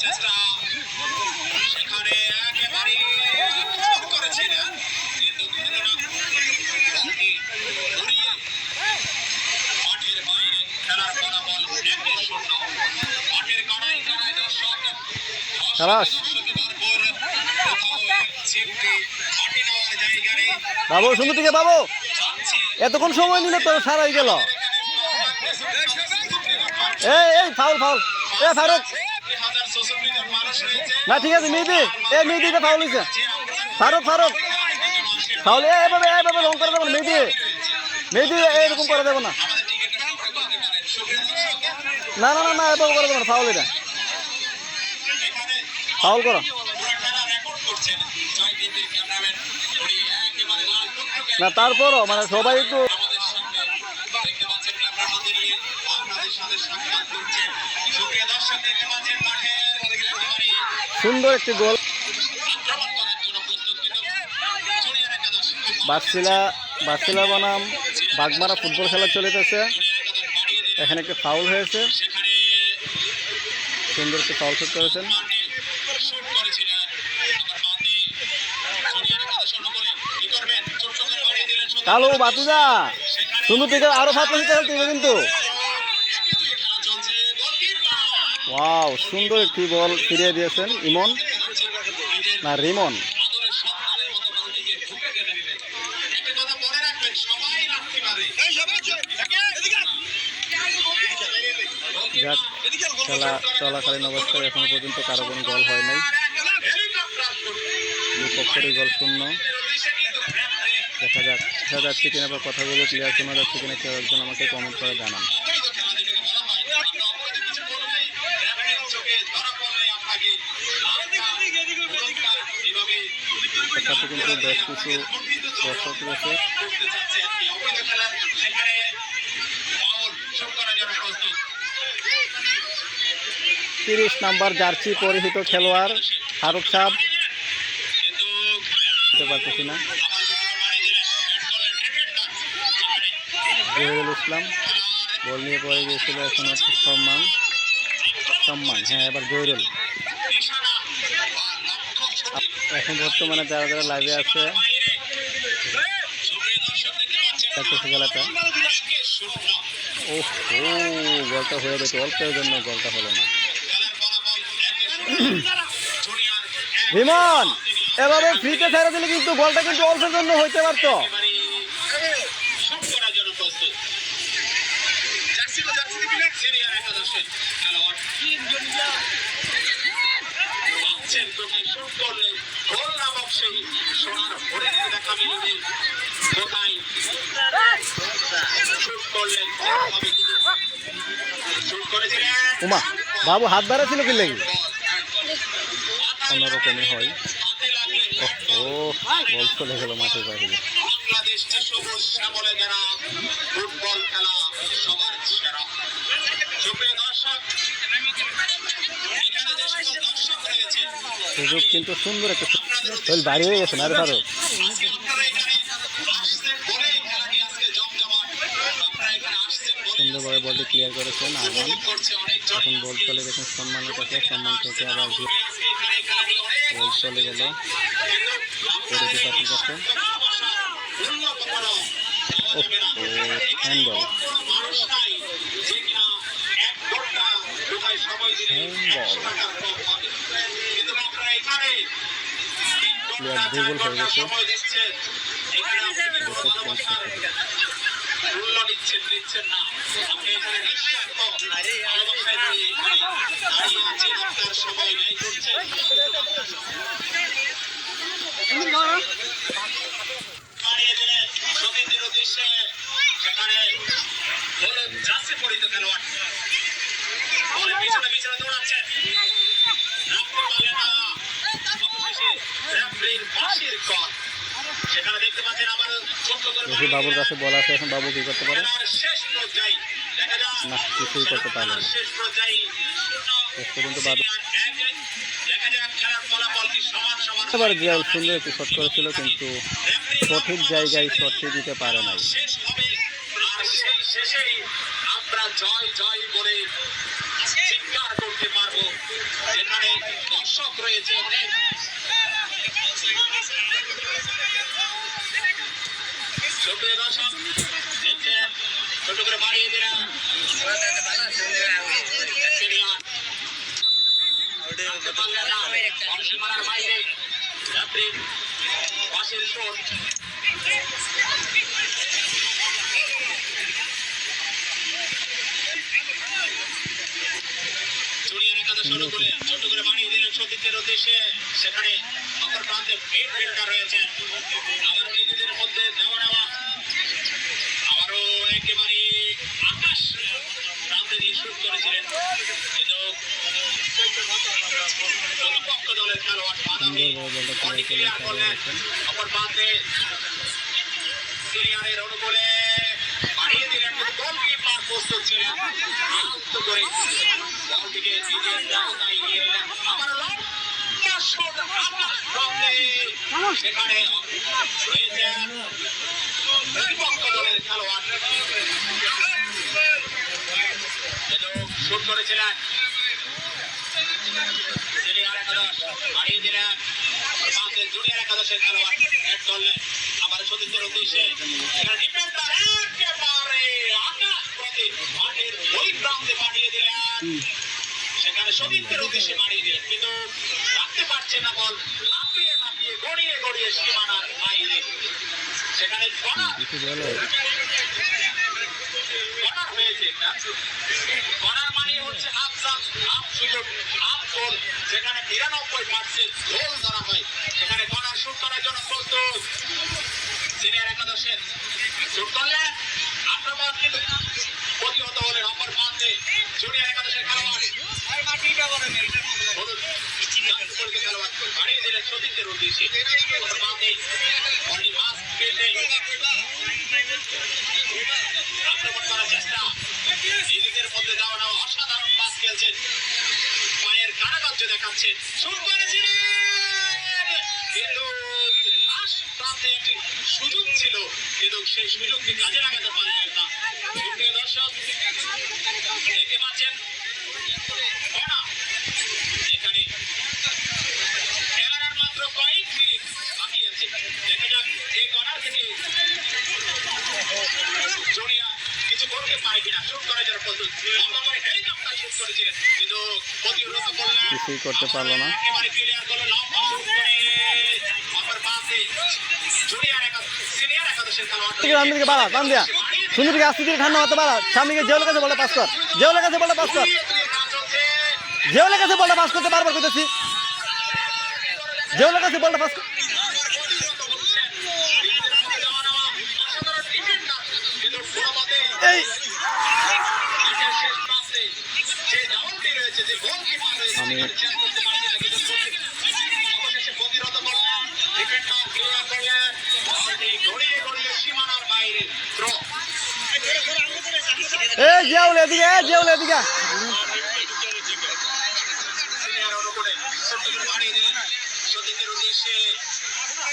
চেষ্টা সেখানে একেবারে করেছিলেন কিন্তু মাঠের বাইরে খেলার ফলাফল 1-0 মাঠের কানায় কানায় দর্শক বাবু সুন্দর থেকে বাবু এতক্ষণ সময় নিলে তো সারাই গেল। এই ফাউল ফাউল এ ফারুক না ঠিক আছে মেহেদি মেহেদিটা ফাউল হয়েছে ফারুক ফারুক ফাউল এভাবে এভাবে রং করে দেবো না মেহেদি মেহেদি এরকম করে দেবো না না না না না এভাবে করে দেবো না ফাউল এটা ফাউল করো না তারপরও মানে সবাই একটু সুন্দর একটি গোল বার্সিলা বনাম বাগমারা ফুটবল খেলা চলিতেছে। এখানে একটি ফাউল হয়েছে, সুন্দর একটি ফাউল শুট করেছেন। কালো বাতুজা সুন্দর থেকে আরো ফাটল খেলতে হবে কিন্তু। ওয়াও সুন্দর একটি বল ফিরিয়ে দিয়েছেন ইমন না রিমন। যাক খেলা চলাকালীন অবস্থায় এখনো পর্যন্ত কারো কোনো গোল হয় নাই, দুই পক্ষেরই গোল শূন্য। দেখা যাচ্ছে কিনা বা কথাগুলো ক্লিয়ার শোনা যাচ্ছে কিনা কেউ একজন আমাকে কমেন্ট করে জানান। সাথে কিন্তু বেশ কিছু দর্শক রয়েছে। 30 নাম্বার জার্সি পরিহিত খেলোয়াড় ফারুক সাহেব বুঝতে পারতেছি না। জহিরুল ইসলাম বল নিয়ে পড়ে গিয়েছিল, এখন হচ্ছে সম্মান হ্যাঁ এবার জহিরুল। এখন বর্তমানে যারা যারা লাইভে আছে খেলাটা ও গোলটা হয়ে যেত, অল্পের জন্য গোলটা হলো না। বিমান এভাবে ফ্রিতে ছেড়ে দিলে কিন্তু গোলটা কিন্তু অল্পের জন্য হইতে পারতো। উমা বাবু হাত বাড়াচ্ছিল কি লেগে অন্যরকমই হয়। ও বল চলে গেল মাঠের বাইরে। সুযোগ কিন্তু সুন্দর একটা বাইরে হয়ে গেছে না রে ফারুক। সুন্দরভাবে বলটি ক্লিয়ার করেছেন আরমান। এখন বল চলে গেছেন সম্মানের কাছে, সম্মান থেকে আবার বল চলে গেল পাখির কাছে। হ্যান্ডবল প্লেয়ার দুর্বল হয়ে গেছে। বাবুর কাছে বলা আছে, এখন বাবু কি করতে পারে না, কিছুই করতে পারবে না শেষ পর্যন্ত। বাবু সুন্দর একটি শট করেছিল কিন্তু সঠিক জায়গায় শটটি দিতে পারে নাই। আমরা জয় জয় বলে চিৎকার করতে পারবো, যেখানে দর্শক রয়েছে অনেক। সুপ্রিয় দর্শক, দেখছেন ছোট করে বাড়িয়ে দিলেন সিরিয়ান। জানতে পারলেন না, বল সীমানার বাইরে রেফারির পাশের শট। জুনিয়র একাদশ অনুকূলে ছোট করে বাড়িয়ে দিলেন সতীর্থের উদ্দেশ্যে। সেখানে অপর প্রান্তে মিডফিল্ডার রয়েছে। আবারও নিজেদের মধ্যে দেওয়া নেওয়া, আবারও একেবারে আকাশ প্রান্তে দিয়ে শুট করেছিলেন, কিন্তু প্রতিপক্ষ দলের খেলোয়াড় বাধা হয়ে বলটি ক্লিয়ার করলেন। অপর প্রান্তে সিরিয়ানের অনুকূলে বাড়িয়ে দিলেন, কিন্তু গোলকিপার প্রস্তুত ছিলেন আলতো করে বলটিকে নিজের জায়গায় নিয়ে এলেন। আবারও লম্বা শট আকাশ প্রান্তে, সেখানে রয়েছেন প্রতিপক্ষ দলের খেলোয়াড়, কিন্তু শুট করেছিলেন সিনিয়র একাদশ। বাড়িয়ে দিলেন প্রান্তে জুনিয়র একাদশের খেলোয়াড় হেড করলেন। আবার সতীর্থের উদ্দেশ্যে ডিফেন্ডার একেবারে আকাশ প্রতি মাঠের ওই প্রান্তে পাঠিয়ে দিলেন। সেখানে সতীর্থের উদ্দেশ্যে মারিয়ে দিলেন, কিন্তু রাখতে পারছে না বল। লাফিয়ে লাফিয়ে গড়িয়ে গড়িয়ে সীমানার বাইরে, সেখানে কর্নার হয়েছে। কর্নার মানে হচ্ছে হাফ চান্স, হাফ সুযোগ, হাফ গোল। যেখানে ৯২% গোল ধরা হয়, সেখানে কর্নার শুট করার জন্য প্রস্তুত সিনিয়র একাদশের। শুট করলেন, আক্রমণ কিন্তু প্রতিহত হলেন অপর প্রান্তে জুনিয়র একাদশের খেলোয়াড়। বাড়িয়ে দিলেন সতীর্থের উদ্দেশ্যে। অপর প্রান্তে বলটি মাঝ ফিল্ডে আক্রমণ করার চেষ্টা, নিজেদের মধ্যে দেওয়া নেওয়া, অসাধারণ পাস খেলছেন, পায়ের কারাকার্য দেখাচ্ছেন। শুট করেছিলেন, কিন্তু লাস্ট প্রান্তে একটি সুযোগ ছিল, কিন্তু সেই সুযোগটি কাজে লাগাতে পারলেন না। সুপ্রিয় দর্শক, দেখতে পাচ্ছেন কর্নার, এখানে খেলার আর মাত্র কয়েক মিনিট বাকি আছে। দেখা যাক এই কর্নার থেকে জড়িয়া কিছু করতে পারে কিনা। শুট করার জন্য প্রস্তুত, লম্বা করে হেলিকপ্টার শুট করেছিলেন, কিন্তু প্রতিরোধ করলেন, কিছুই করতে পারলো না। একেবারে ক্লিয়ার করলেন লম্বা শুট করে। অপর প্রান্তে জুনিয়র একাদশ সিনিয়র একাদশের খেলোয়াড় বাড়া টান দিয়া সুন্দর দিকে আস্তে দিকে ঠান্ডা হতে পারা। সামনে জেওলের কাছে বলটা পাস কর, জেওলের কাছে বলটা পাস কর, জেওলের কাছে বলটা পাস করতে বারবার করতেছি, জেওলের কাছে বলটা পাস কর। এই আমি জিয়াউল এদিকে, জিয়াউল এদিকে।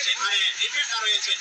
সেখানে ডিফেন্ডার রয়েছে।